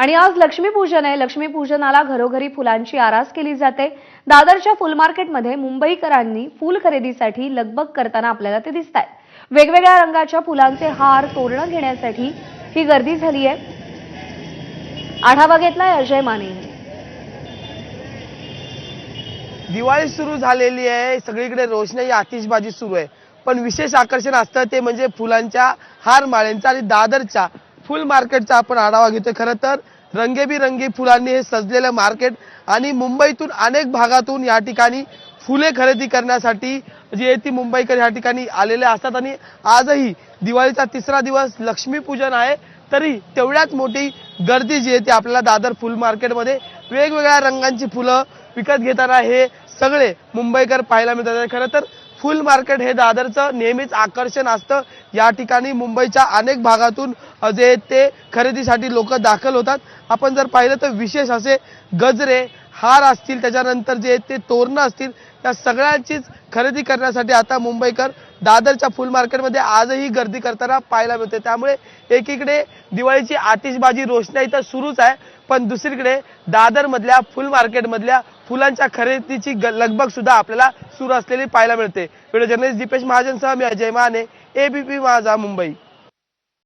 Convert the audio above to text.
आणि आज लक्ष्मीपूजन आहे। लक्ष्मीपूजनाला घरोघरी फुलांची आरास केली जाते। दादरच्या फुल मार्केटमध्ये मुंबईकरांनी फुल खरेदीसाठी लगबग करताना आपल्याला ते दिसतायत। वेगवेगळ्या रंगाच्या फुलांचे हार, तोरणं घेण्यासाठी ही गर्दी झाली आहे। आढावा घेतलाय अजय माने। दिवाळी सुरू झालेली आहे, सगळीकडे रोषणाई आतिषबाजी सुरू आहे, पण विशेष आकर्षण असतं ते म्हणजे फुलांच्या हार माळ्यांचा। आणि दादरच्या फुल मार्केटचा आपण आढावा घेतोय। खरं तर रंगेबिरंगी फुलांनी हे सजलेलं मार्केट आणि मुंबईतून अनेक भागातून या ठिकाणी फुले खरेदी करण्यासाठी जे ती मुंबईकर या ठिकाणी आलेले असतात। आणि आजही दिवाळीचा तिसरा दिवस लक्ष्मीपूजन आहे, तरी तेवढ्याच मोठी गर्दी जी आहे ती आपल्याला दादर फुल मार्केटमध्ये वेगवेगळ्या रंगांची फुलं विकत घेताना हे सगळे मुंबईकर पाहायला मिळतात। खरं तर फुल मार्केट हे दादरचं नेहमीच आकर्षण असतं। या ठिकाणी मुंबईच्या अनेक भागातून जे ते खरेदीसाठी लोक दाखल होतात। आपण जर पाहिलं तर विशेष असे गजरे, हार असतील, त्याच्यानंतर जे ते तोरणं असतील, त्या सगळ्यांचीच खरेदी करण्यासाठी आता मुंबईकर दादरच्या फुल मार्केटमध्ये आजही गर्दी करताना पाहायला मिळते। त्यामुळे एकीकडे दिवाळीची आतिषबाजी, रोषणाई तर सुरूच आहे, पण दुसरीकडे दादर मधल्या फुल मार्केट मधल्या फुलांच्या खरेदीची लगबग सुद्धा आपल्याला सुरू असलेली पाहायला मिळते। व्हिडिओ जर्नलिस्ट दीपेश महाजनसह मी अजय माने, एबीपी माझा, मुंबई।